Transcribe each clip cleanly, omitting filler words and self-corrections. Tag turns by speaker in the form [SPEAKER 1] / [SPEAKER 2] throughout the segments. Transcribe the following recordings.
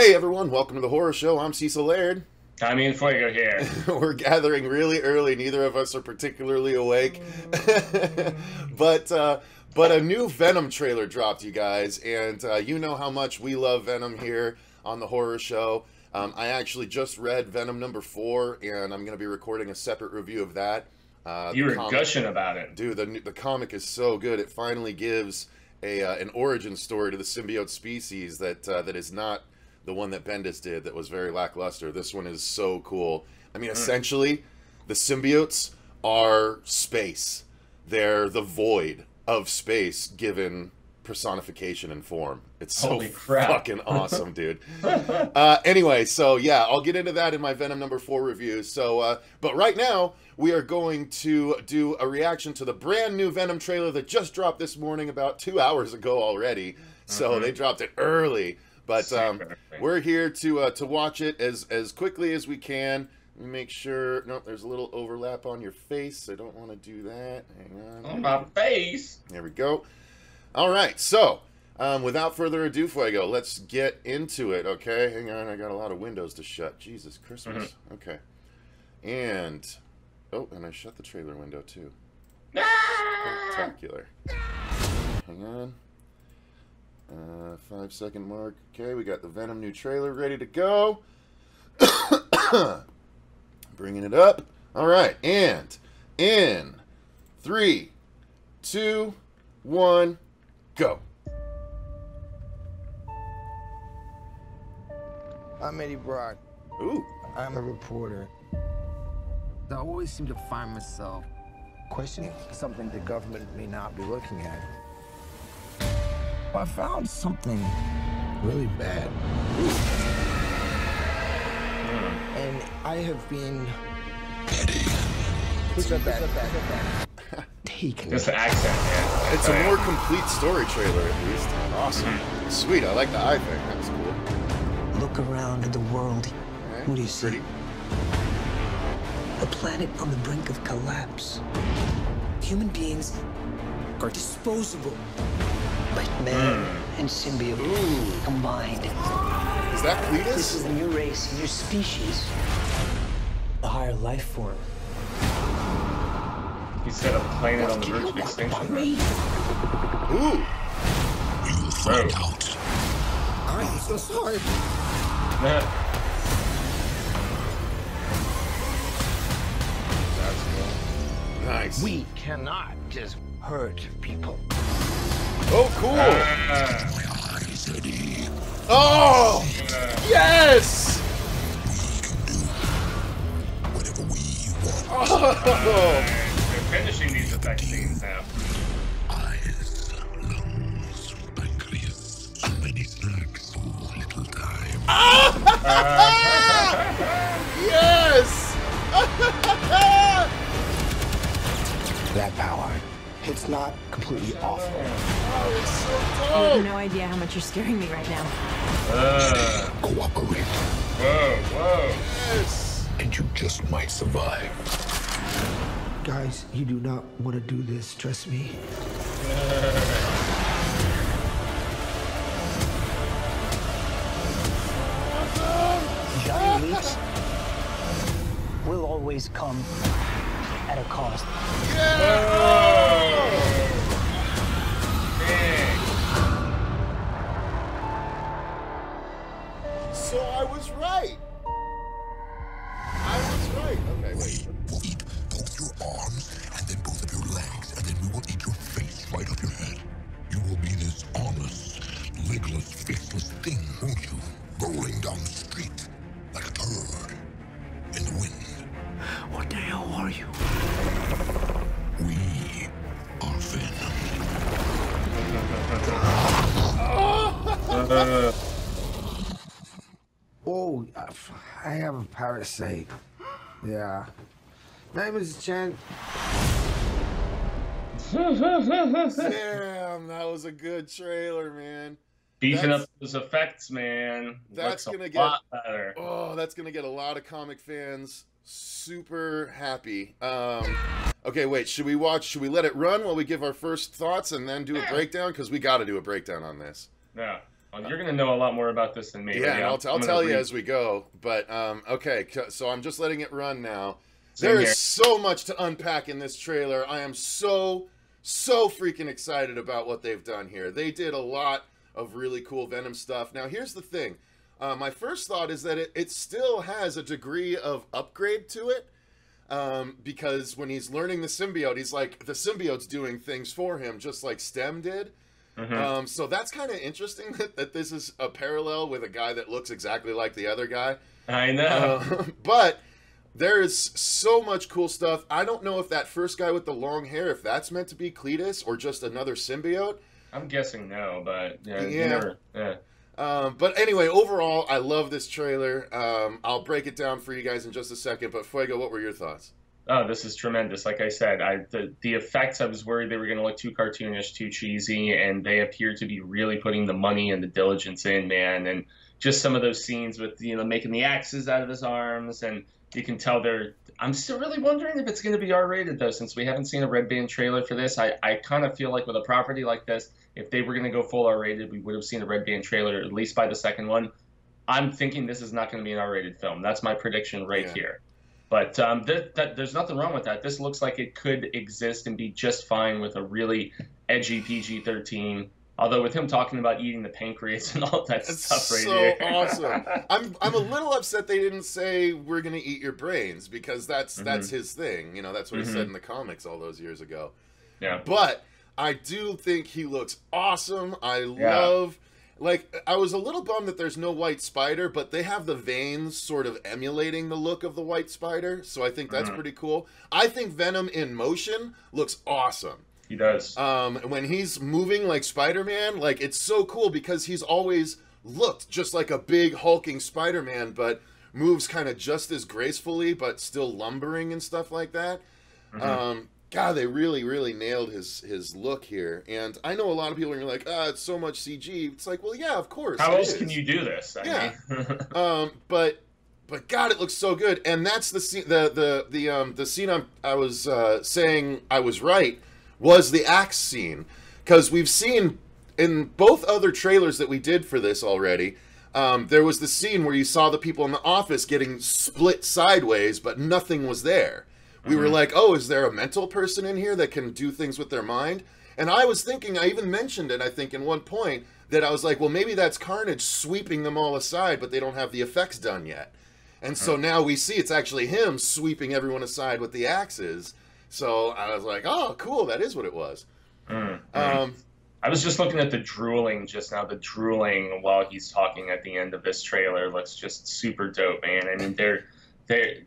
[SPEAKER 1] Hey everyone, welcome to the horror show. I'm Cecil Laird.
[SPEAKER 2] Fuego here.
[SPEAKER 1] We're gathering really early. Neither of us are particularly awake. but a new Venom trailer dropped, you guys, and you know how much we love Venom here on the horror show. I actually just read Venom number 4, and I'm going to be recording a separate review of that.
[SPEAKER 2] You were gushing about it.
[SPEAKER 1] Dude, the comic is so good. It finally gives an origin story to the symbiote species that is not the one that Bendis did that was very lackluster. This one is so cool. I mean, essentially, the symbiotes are space. They're the void of space given personification and form. It's so fucking awesome, dude. Anyway, so yeah, I'll get into that in my Venom number 4 review. So, but right now, we are going to do a reaction to the brand new Venom trailer that just dropped this morning about 2 hours ago already. So they dropped it early. But we're here to watch it as quickly as we can. Let me make sure. No, there's a little overlap on your face. I don't want to do that. Hang on.
[SPEAKER 2] On my face.
[SPEAKER 1] There we go. All right. So, without further ado, Fuego, let's get into it. Okay. Hang on. I got a lot of windows to shut. Jesus Christmas. Okay. And and I shut the trailer window too. Spectacular. Hang on. 5-second mark. Okay, we got the Venom new trailer ready to go. Bringing it up. All right, and in 3, 2, 1, go.
[SPEAKER 3] I'm Eddie Brock.
[SPEAKER 1] Ooh.
[SPEAKER 3] I'm a reporter. I always seem to find myself questioning something the government may not be looking at. I found something really bad. And I have been taken.
[SPEAKER 2] Just the accent, yeah.
[SPEAKER 1] It's a more complete story trailer, at least. Awesome. Sweet, I like the eye thing. That's cool.
[SPEAKER 4] Look around at the world.
[SPEAKER 1] Okay.
[SPEAKER 4] What do you see?
[SPEAKER 1] Pretty.
[SPEAKER 4] A planet on the brink of collapse. Human beings are disposable. But man and symbiote combined.
[SPEAKER 1] Is that Cletus?
[SPEAKER 4] This is a new race, a new species. A higher life form.
[SPEAKER 2] He said a planet on the verge of extinction.
[SPEAKER 1] Ooh.
[SPEAKER 5] You'll find out.
[SPEAKER 3] I'm so sorry.
[SPEAKER 1] That's cool. Nice.
[SPEAKER 3] We cannot just hurt people.
[SPEAKER 1] Oh, cool. Oh, yes.
[SPEAKER 5] We can do whatever we want.
[SPEAKER 1] Oh.
[SPEAKER 2] They're finishing these effect scenes now.
[SPEAKER 5] Eyes, lungs, pancreas, so many snacks, so little time.
[SPEAKER 1] Yes.
[SPEAKER 3] That power. It's not completely awful.
[SPEAKER 1] Oh, it's so
[SPEAKER 6] You
[SPEAKER 1] dope.
[SPEAKER 6] have no idea how much you're scaring me right now.
[SPEAKER 5] Cooperate,
[SPEAKER 2] Whoa.
[SPEAKER 1] Yes.
[SPEAKER 5] and you just might survive.
[SPEAKER 3] Guys, you do not want to do this, trust me.
[SPEAKER 4] Giant leaps will always come at a cost.
[SPEAKER 1] So I was right. Okay, wait.
[SPEAKER 5] We'll eat both your arms, and then both of your legs, and then we will eat your face right off your head. You will be this armless, legless, faceless thing, won't you? Rolling down the street like a turd in the wind.
[SPEAKER 3] What the hell are you?
[SPEAKER 5] We are Venom.
[SPEAKER 3] Oh, I have a parasite. Yeah. Name is Chen.
[SPEAKER 1] Damn, that was a good trailer, man.
[SPEAKER 2] Beefing up those effects, man.
[SPEAKER 1] That's
[SPEAKER 2] Looks
[SPEAKER 1] gonna
[SPEAKER 2] a
[SPEAKER 1] get
[SPEAKER 2] lot better.
[SPEAKER 1] Oh, that's gonna get a lot of comic fans super happy. Okay, wait, should we let it run while we give our first thoughts and then do a breakdown? Because we gotta do a breakdown on this.
[SPEAKER 2] Yeah. Well, you're gonna know a lot more about this than me.
[SPEAKER 1] Yeah, and I'll tell you as we go. But okay, so I'm just letting it run now. There is so much to unpack in this trailer. I am so freaking excited about what they've done here. They did a lot of really cool Venom stuff. Now, here's the thing. My first thought is that it still has a degree of upgrade to it. Because when he's learning the symbiote, he's like, the symbiote's doing things for him, just like Stem did. So that's kind of interesting that this is a parallel with a guy that looks exactly like the other guy.
[SPEAKER 2] I know.
[SPEAKER 1] But there is so much cool stuff. I don't know if that first guy with the long hair, if that's meant to be Cletus or just another symbiote.
[SPEAKER 2] I'm guessing no, but
[SPEAKER 1] yeah. But anyway, overall, I love this trailer. I'll break it down for you guys in just a second. But Fuego, what were your thoughts?
[SPEAKER 2] Oh, this is tremendous. Like I said, the effects, I was worried they were going to look too cartoonish, too cheesy, and they appear to be really putting the money and the diligence in, man. And just some of those scenes with, making the axes out of his arms, and you can tell I'm still really wondering if it's going to be R-rated, though, since we haven't seen a Red Band trailer for this. I kind of feel like with a property like this, if they were going to go full R-rated, we would have seen a Red Band trailer, at least by the second one. I'm thinking this is not going to be an R-rated film. That's my prediction right here. But there's nothing wrong with that. This looks like it could exist and be just fine with a really edgy PG-13. Although with him talking about eating the pancreas and all that stuff right here.
[SPEAKER 1] So awesome. I'm a little upset they didn't say we're going to eat your brains, because that's his thing. That's what he said in the comics all those years ago.
[SPEAKER 2] Yeah.
[SPEAKER 1] But I do think he looks awesome. I love... Like, I was a little bummed that there's no White Spider, but they have the veins sort of emulating the look of the White Spider, so I think that's pretty cool. I think Venom in motion looks awesome.
[SPEAKER 2] He does.
[SPEAKER 1] When he's moving like Spider-Man, like, it's so cool because he's always looked just like a big hulking Spider-Man, but moves kind of just as gracefully, but still lumbering and stuff like that. God, they really nailed his look here. And I know a lot of people are like, it's so much CG. It's like, well, yeah, of course.
[SPEAKER 2] How else can you do this?
[SPEAKER 1] I mean. But God, it looks so good. And that's the scene. The scene I was saying I was right was the axe scene, because we've seen in both other trailers that we did for this already. There was the scene where you saw the people in the office getting split sideways, but nothing was there. We were like, oh, is there a mental person in here that can do things with their mind? And I was thinking, I even mentioned it, I think, in one point, that I was like, well, maybe that's Carnage sweeping them all aside, but they don't have the effects done yet. And so now we see it's actually him sweeping everyone aside with the axes. So I was like, oh, cool, that is what it was.
[SPEAKER 2] I was just looking at the drooling just now. The drooling while he's talking at the end of this trailer looks just super dope, man. I mean,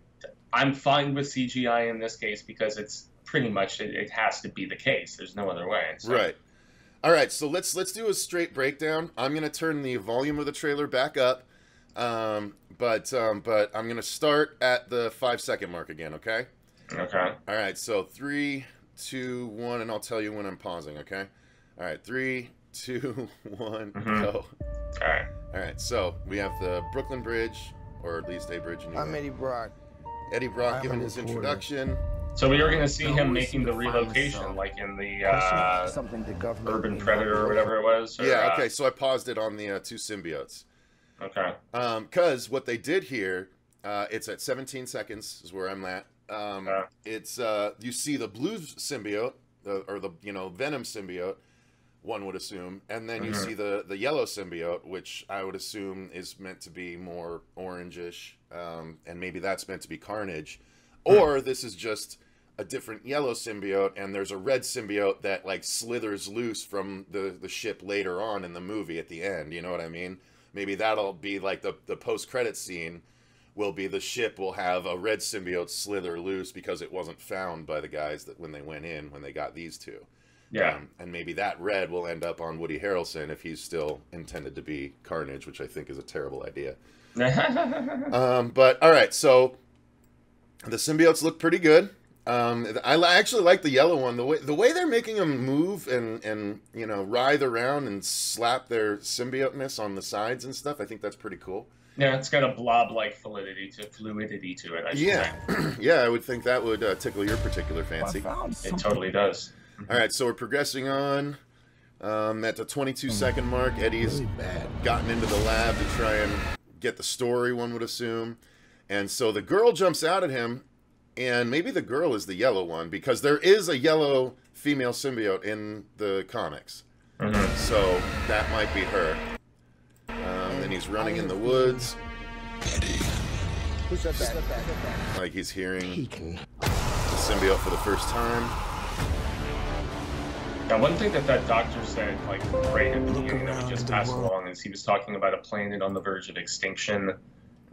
[SPEAKER 2] I'm fine with CGI in this case because it's pretty much it has to be the case. There's no other way. So.
[SPEAKER 1] Right. All right. So let's do a straight breakdown. I'm gonna turn the volume of the trailer back up, but I'm gonna start at the 5-second mark again. Okay.
[SPEAKER 2] Okay.
[SPEAKER 1] All right. So 3, 2, 1, and I'll tell you when I'm pausing. Okay. All right. 3, 2, 1, go.
[SPEAKER 2] All right.
[SPEAKER 1] All right. So we have the Brooklyn Bridge, or at least a bridge in New York.
[SPEAKER 3] I'm Eddie Brock.
[SPEAKER 1] Eddie Brock giving his introduction.
[SPEAKER 2] So we are going to see him making the relocation, like in the Urban Predator or whatever it was? Or,
[SPEAKER 1] yeah, okay, so I paused it on the two symbiotes.
[SPEAKER 2] Okay.
[SPEAKER 1] Because what they did here, it's at 17 seconds is where I'm at. It's, you see the blue symbiote, or the, Venom symbiote, one would assume, and then you see the yellow symbiote, which I would assume is meant to be more orangish, and maybe that's meant to be Carnage, or this is just a different yellow symbiote, and there's a red symbiote that like slithers loose from the ship later on in the movie at the end. You know what I mean? Maybe that'll be like the post-credit scene will be the ship will have a red symbiote slither loose because it wasn't found by the guys that when they got these two.
[SPEAKER 2] Yeah.
[SPEAKER 1] And maybe that red will end up on Woody Harrelson if he's still intended to be Carnage, which I think is a terrible idea. But all right, so the symbiotes look pretty good. I actually like the yellow one. The way they're making them move and writhe around and slap their symbiote-ness on the sides and stuff, I think that's pretty cool.
[SPEAKER 2] Yeah, it's got a blob-like fluidity to it, I should say.
[SPEAKER 1] Yeah, I would think that would tickle your particular fancy.
[SPEAKER 2] It totally does.
[SPEAKER 1] All right, so we're progressing on At the 22-second mark, Eddie's gotten into the lab to try and get the story, one would assume. And so the girl jumps out at him, and maybe the girl is the yellow one, because there is a yellow female symbiote in the comics. So that might be her. And he's running in the woods. Like he's hearing the symbiote for the first time.
[SPEAKER 2] Now, one thing that doctor said, like, right at the beginning that we just passed along, is he was talking about a planet on the verge of extinction.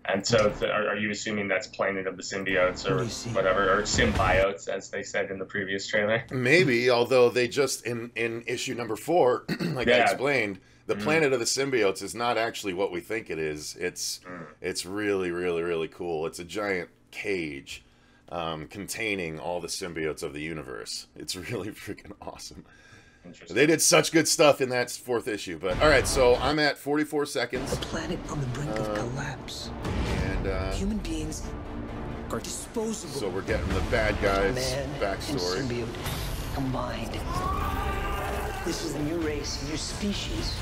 [SPEAKER 2] And so, are you assuming that's Planet of the Symbiotes or whatever, or symbiotes, as they said in the previous trailer?
[SPEAKER 1] Maybe, although they just, in issue number 4, like I explained, the Planet of the Symbiotes is not actually what we think it is. It's really, really, really cool. It's a giant cage containing all the symbiotes of the universe. It's really freaking awesome. They did such good stuff in that 4th issue. But all right, so I'm at 44 seconds.
[SPEAKER 4] A planet on the brink of collapse.
[SPEAKER 1] And
[SPEAKER 4] human beings are disposable.
[SPEAKER 1] So we're getting the bad guys'
[SPEAKER 4] Man
[SPEAKER 1] backstory.
[SPEAKER 4] And symbiote combined. This is a new race, a new species.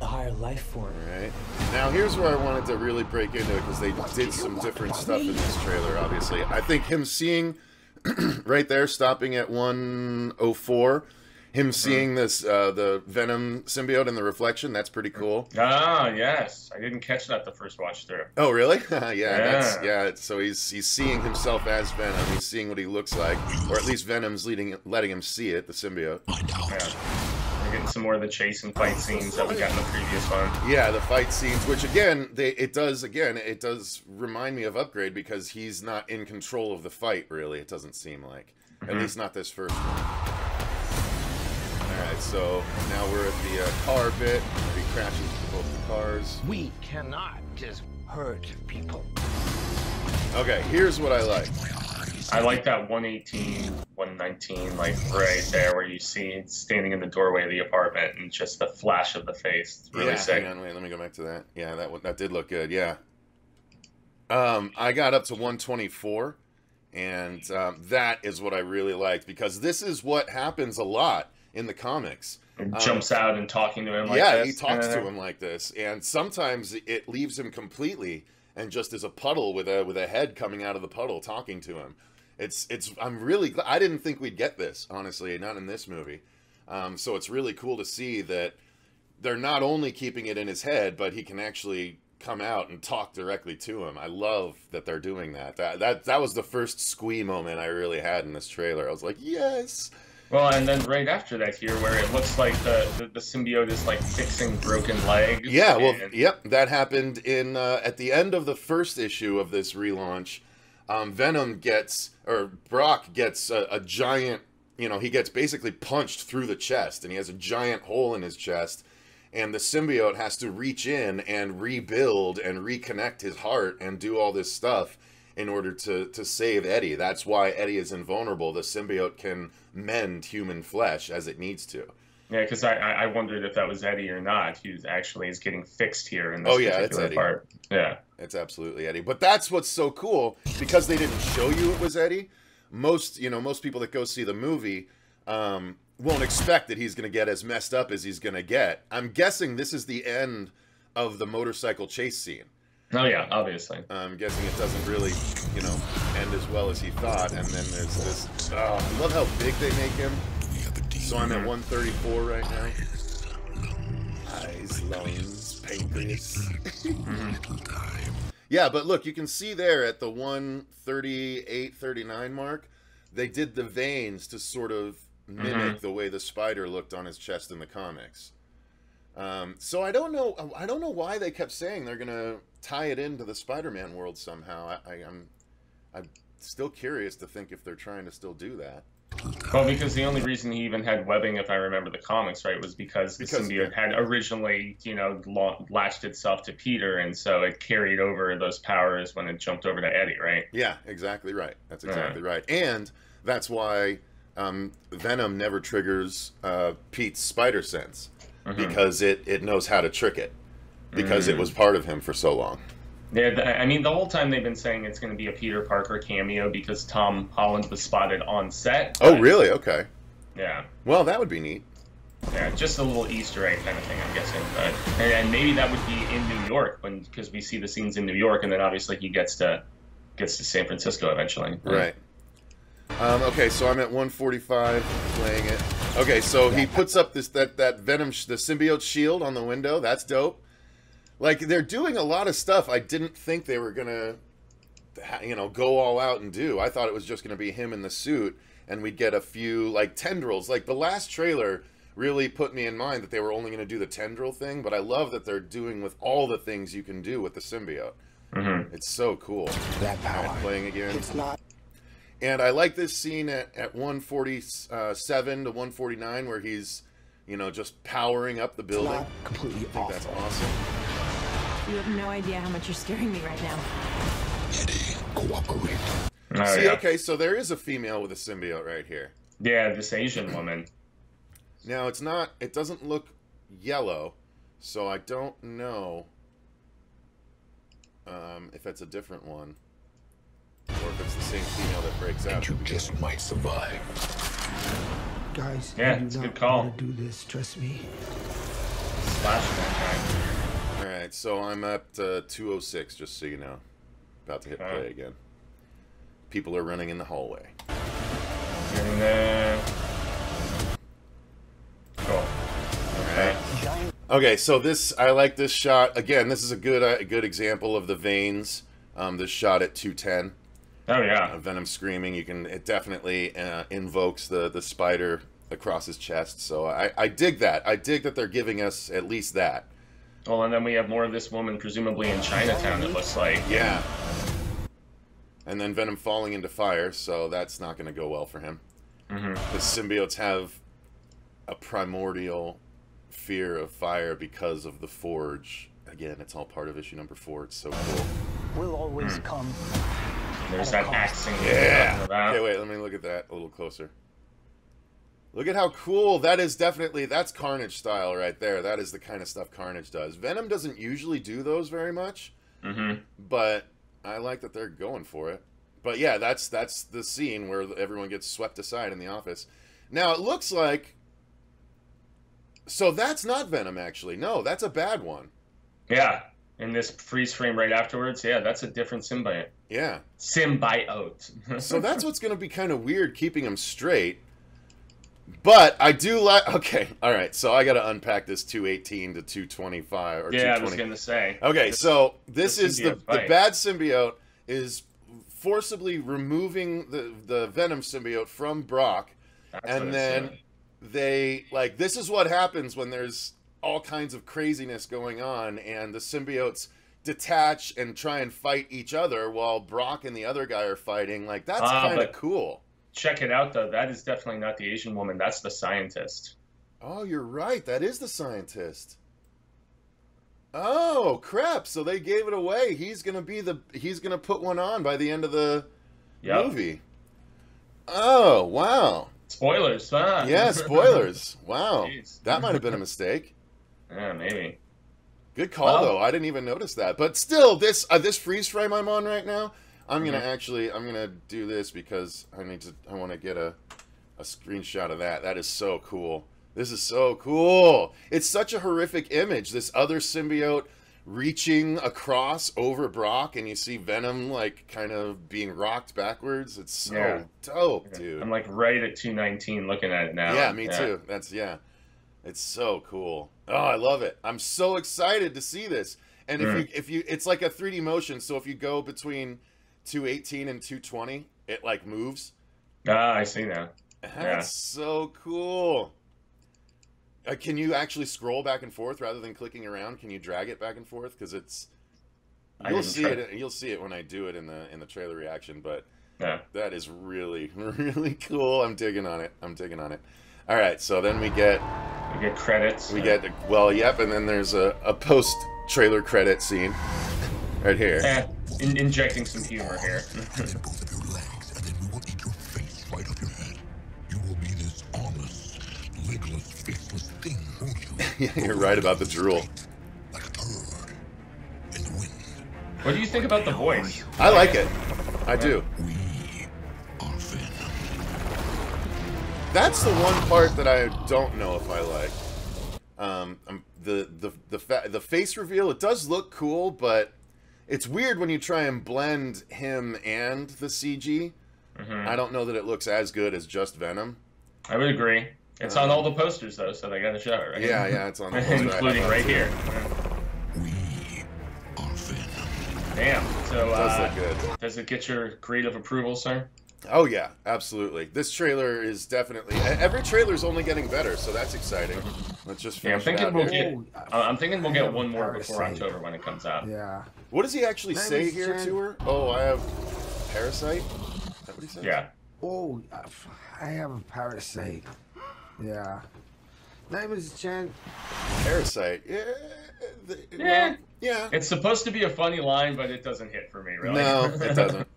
[SPEAKER 4] A higher life form.
[SPEAKER 1] All right. Now here's where I wanted to really break into it, because they did some different stuff in this trailer, obviously. I think him seeing right there, stopping at 104, him seeing this the Venom symbiote in the reflection, that's pretty cool.
[SPEAKER 2] Ah, yes. I didn't catch that the first watch through.
[SPEAKER 1] Oh, really? Yeah. So he's seeing himself as Venom. He's seeing what he looks like, or at least Venom's letting him see it, the symbiote.
[SPEAKER 2] Yeah. We're getting some more of the chase and fight scenes that we got in the previous one.
[SPEAKER 1] Yeah, the fight scenes, which again, it does remind me of Upgrade, because he's not in control of the fight, really, it doesn't seem like. At least not this first one. Alright, so now we're at the car bit, where he crashes into both the cars.
[SPEAKER 3] We cannot just hurt people.
[SPEAKER 1] Okay, here's what I like.
[SPEAKER 2] I like that 118, 119, like right there where you see it standing in the doorway of the apartment and just the flash of the face. It's really sick.
[SPEAKER 1] Hang on, wait, let me go back to that. Yeah, that did look good, yeah. I got up to 124, and that is what I really liked, because this is what happens a lot in the comics.
[SPEAKER 2] It jumps out and talking to him like this.
[SPEAKER 1] Yeah, he talks to him like this, and sometimes it leaves him completely and just is a puddle with a head coming out of the puddle talking to him. I'm really glad. I didn't think we'd get this, honestly, not in this movie. So it's really cool to see that they're not only keeping it in his head, but he can actually come out and talk directly to him. I love that they're doing that. That was the first squee moment I really had in this trailer. I was like, yes.
[SPEAKER 2] Well, and then right after that here, where it looks like the symbiote is like fixing broken legs.
[SPEAKER 1] Yeah, well, yep, that happened in at the end of the first issue of this relaunch. Brock gets a giant, he gets basically punched through the chest, and he has a giant hole in his chest, and the symbiote has to reach in and rebuild and reconnect his heart and do all this stuff in order to save Eddie. That's why Eddie is invulnerable. The symbiote can mend human flesh as it needs to.
[SPEAKER 2] Yeah, because I wondered if that was Eddie or not. He is getting fixed here in this particular part. Yeah.
[SPEAKER 1] It's absolutely Eddie. But that's what's so cool, because they didn't show you it was Eddie. Most people that go see the movie won't expect that he's going to get as messed up as he's going to get. I'm guessing this is the end of the motorcycle chase scene.
[SPEAKER 2] Oh, yeah, obviously.
[SPEAKER 1] I'm guessing it doesn't really, end as well as he thought. And then there's this... I love how big they make him. So I'm at 134 right now. Eyes, lungs, pancreas. Yeah, but look, you can see there at the 138, 39 mark, they did the veins to sort of mimic the way the spider looked on his chest in the comics. So I don't know why they kept saying they're gonna tie it into the Spider-Man world somehow. I'm still curious to think if they're trying to still do that.
[SPEAKER 2] Well, because the only reason he even had webbing, if I remember the comics right, was because the symbiote had originally, latched itself to Peter, and so it carried over those powers when it jumped over to Eddie, right?
[SPEAKER 1] Yeah, exactly right. That's exactly right. And that's why Venom never triggers Pete's spider sense, because it knows how to trick it, because it was part of him for so long.
[SPEAKER 2] Yeah, I mean, the whole time they've been saying it's going to be a Peter Parker cameo because Tom Holland was spotted on set.
[SPEAKER 1] Oh, really? Okay.
[SPEAKER 2] Yeah.
[SPEAKER 1] Well, that would be neat.
[SPEAKER 2] Yeah, just a little Easter egg kind of thing, I'm guessing. But and maybe that would be in New York because we see the scenes in New York, and then obviously he gets to San Francisco eventually.
[SPEAKER 1] Right. Okay, so I'm at 145 playing it. Okay, so he puts up that Venom, the symbiote shield on the window. That's dope. Like, they're doing a lot of stuff I didn't think they were gonna, go all out and do. I thought it was just gonna be him in the suit, and we'd get a few like tendrils. Like the last trailer really put me in mind that they were only gonna do the tendril thing, but I love that they're doing with all the things you can do with the symbiote.
[SPEAKER 2] Mm-hmm.
[SPEAKER 1] It's so cool.
[SPEAKER 3] That power.
[SPEAKER 1] Right, playing again.
[SPEAKER 3] It's not.
[SPEAKER 1] And I like this scene at 147 to 149 where he's, just powering up the building.
[SPEAKER 3] Not completely
[SPEAKER 1] I think
[SPEAKER 3] awful.
[SPEAKER 1] that's awesome.
[SPEAKER 6] You have no idea how much you're scaring me right now.
[SPEAKER 5] Eddie, cooperate.
[SPEAKER 2] Oh,
[SPEAKER 1] See,
[SPEAKER 2] yeah.
[SPEAKER 1] okay, so there is a female with a symbiote right here.
[SPEAKER 2] Yeah, this Asian woman.
[SPEAKER 1] Now, it doesn't look yellow, so I don't know if it's a different one. Or if it's the same female that breaks out.
[SPEAKER 5] And you just might survive.
[SPEAKER 3] Guys,
[SPEAKER 2] Yeah,
[SPEAKER 3] you
[SPEAKER 2] it's
[SPEAKER 3] do
[SPEAKER 2] a
[SPEAKER 3] not
[SPEAKER 2] good call.
[SPEAKER 3] want to do this. Trust me.
[SPEAKER 2] Slash that
[SPEAKER 1] Alright, so I'm at 206, just so you know. About to hit
[SPEAKER 2] Okay.
[SPEAKER 1] play again. People are running in the hallway.
[SPEAKER 2] guy. And then... Cool. Okay.
[SPEAKER 1] Okay, so I like this shot. Again, this is a good example of the veins. This shot at 210.
[SPEAKER 2] Oh, yeah.
[SPEAKER 1] Venom screaming. It definitely invokes the spider across his chest. So I dig that. I dig that they're giving us at least that.
[SPEAKER 2] Well, and then we have more of this woman, presumably in Chinatown, it looks like.
[SPEAKER 1] Yeah. And then Venom falling into fire, so that's not going to go well for him.
[SPEAKER 2] Mm-hmm.
[SPEAKER 1] The symbiotes have a primordial fear of fire because of the forge. Again, it's all part of issue number 4. It's so cool.
[SPEAKER 4] Will always come.
[SPEAKER 2] There's that axing.
[SPEAKER 1] Yeah.
[SPEAKER 2] About.
[SPEAKER 1] Okay, wait, let me look at that a little closer. Look at how cool that is. That's Carnage style right there. That is the kind of stuff Carnage does. Venom doesn't usually do those very much, but I like that they're going for it. But yeah, that's the scene where everyone gets swept aside in the office. Now it looks like, so that's not Venom actually. No, that's a bad one.
[SPEAKER 2] Yeah. In this freeze frame right afterwards, yeah, that's a different symbiote.
[SPEAKER 1] Yeah.
[SPEAKER 2] Symbiote.
[SPEAKER 1] So that's what's going to be kind of weird keeping him straight. But I do like... Okay, all right. So I got to unpack this 218 to 225 or 220.
[SPEAKER 2] Yeah, I was going to say.
[SPEAKER 1] Okay, so this is the
[SPEAKER 2] symbiote
[SPEAKER 1] bad symbiote is forcibly removing the Venom symbiote from Brock,
[SPEAKER 2] That's what
[SPEAKER 1] and
[SPEAKER 2] it's
[SPEAKER 1] then
[SPEAKER 2] doing.
[SPEAKER 1] they this is what happens when there's all kinds of craziness going on, and the symbiotes detach and try and fight each other while Brock and the other guy are fighting. Like, that's kind of cool.
[SPEAKER 2] Check it out, though. That is definitely not the Asian woman. That's the scientist.
[SPEAKER 1] Oh, you're right. That is the scientist. Oh, crap. So they gave it away. He's going to put one on by the end of the movie. Oh, wow.
[SPEAKER 2] Spoilers, huh?
[SPEAKER 1] Yeah, spoilers. Wow.
[SPEAKER 2] Jeez.
[SPEAKER 1] That might have been a mistake.
[SPEAKER 2] Yeah, maybe.
[SPEAKER 1] Good call, though. I didn't even notice that. But still, this freeze frame I'm on right now, I'm gonna do this because I want to get a screenshot of that. That is so cool. This is so cool. It's such a horrific image. This other symbiote reaching across over Brock, and you see Venom like kind of being rocked backwards. It's so dope, dude.
[SPEAKER 2] I'm like right at 219 looking at it now.
[SPEAKER 1] Yeah, me too. It's so cool. Oh, I love it. I'm so excited to see this. And if you it's like a 3D motion, so if you go between 218 and 220, it like moves.
[SPEAKER 2] Ah, I see now.
[SPEAKER 1] That's so cool. Can you actually scroll back and forth rather than clicking around? Can you drag it back and forth? Because you'll see it when I do it in the trailer reaction. But that is really, really cool. I'm digging on it. All right, so then we get
[SPEAKER 2] credits.
[SPEAKER 1] And then there's a post trailer credit scene right here.
[SPEAKER 2] Injecting some humor here.
[SPEAKER 5] Then both of your legs, and then we will eat your face right off your head. You will be this armless, legless, faceless thing, won't you?
[SPEAKER 1] Yeah, you're right about the drool.
[SPEAKER 5] Like a turd in the wind.
[SPEAKER 2] What do you think about the voice?
[SPEAKER 1] I like it. I do.
[SPEAKER 5] We are Venom.
[SPEAKER 1] That's the one part that I don't know if I like. The face reveal, it does look cool, but it's weird when you try and blend him and the CG. I don't know that it looks as good as just Venom.
[SPEAKER 2] I would agree. It's on all the posters though, so they got to show it, right?
[SPEAKER 1] Yeah, it's on the poster.
[SPEAKER 2] Including right here.
[SPEAKER 5] We are Venom.
[SPEAKER 2] Damn. So
[SPEAKER 1] It does look good.
[SPEAKER 2] does it get your creative approval, sir?
[SPEAKER 1] Oh yeah, absolutely. This trailer is definitely, every trailer's only getting better, so that's exciting. Let's just
[SPEAKER 2] Yeah, I'm
[SPEAKER 1] finish it
[SPEAKER 2] thinking
[SPEAKER 1] out
[SPEAKER 2] we'll
[SPEAKER 1] here.
[SPEAKER 2] get get one more before October when it comes out.
[SPEAKER 3] Yeah.
[SPEAKER 1] What does he actually say
[SPEAKER 3] is
[SPEAKER 1] here
[SPEAKER 3] Jen.
[SPEAKER 1] to her? Oh, I have Parasite? Is that what he said?
[SPEAKER 2] Yeah.
[SPEAKER 3] Oh, I have a parasite. Yeah. Name is Jen.
[SPEAKER 1] Parasite. Yeah.
[SPEAKER 2] Yeah.
[SPEAKER 1] Well, yeah.
[SPEAKER 2] It's supposed to be a funny line, but it doesn't hit for me, really.
[SPEAKER 1] No, it doesn't.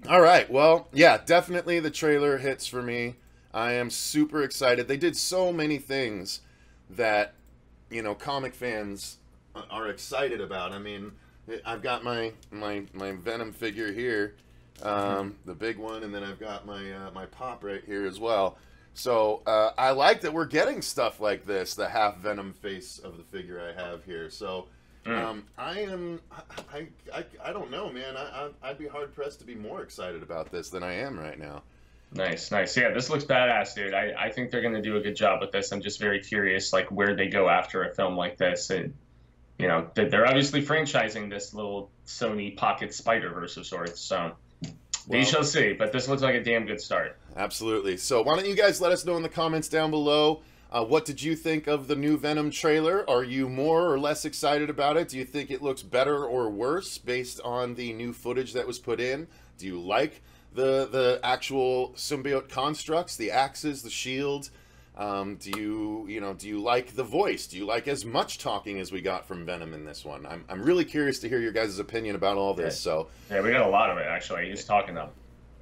[SPEAKER 1] All right. Well, yeah, definitely the trailer hits for me. I am super excited. They did so many things that, comic fans are excited about. I mean, I've got my Venom figure here, the big one, and then I've got my Pop right here as well. So I like that we're getting stuff like this, the half Venom face of the figure I have here. So I don't know, man. I'd be hard pressed to be more excited about this than I am right now.
[SPEAKER 2] Nice. Yeah, this looks badass, dude. I think they're going to do a good job with this. I'm just very curious, like, where they go after a film like this. And, they're obviously franchising this little Sony Pocket Spider-Verse of sorts. So we shall see. But this looks like a damn good start.
[SPEAKER 1] Absolutely. So why don't you guys let us know in the comments down below. What did you think of the new Venom trailer? Are you more or less excited about it? Do you think it looks better or worse based on the new footage that was put in? Do you like the actual symbiote constructs, the axes, the shield? Do you like the voice? Do you like as much talking as we got from Venom in this one? I'm really curious to hear your guys' opinion about all this. So
[SPEAKER 2] yeah, we got a lot of it actually. He's talking up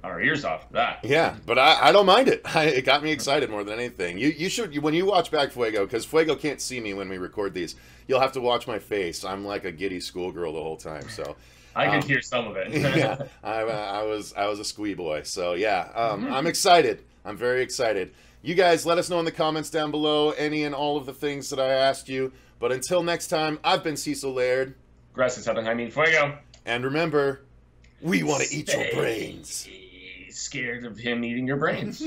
[SPEAKER 2] our ears off that.
[SPEAKER 1] Yeah, but I don't mind it. It got me excited more than anything. You should, when you watch back Fuego, because Fuego can't see me when we record these, you'll have to watch my face. I'm like a giddy schoolgirl the whole time. So
[SPEAKER 2] I could hear some of it.
[SPEAKER 1] yeah, I was a squee boy. So yeah, I'm excited. I'm very excited. You guys, let us know in the comments down below any and all of the things that I asked you. But until next time, I've been Cecil Laird.
[SPEAKER 2] Gracias, Fuego.
[SPEAKER 1] And remember, we want to eat your brains.
[SPEAKER 2] Scared of him eating your brains.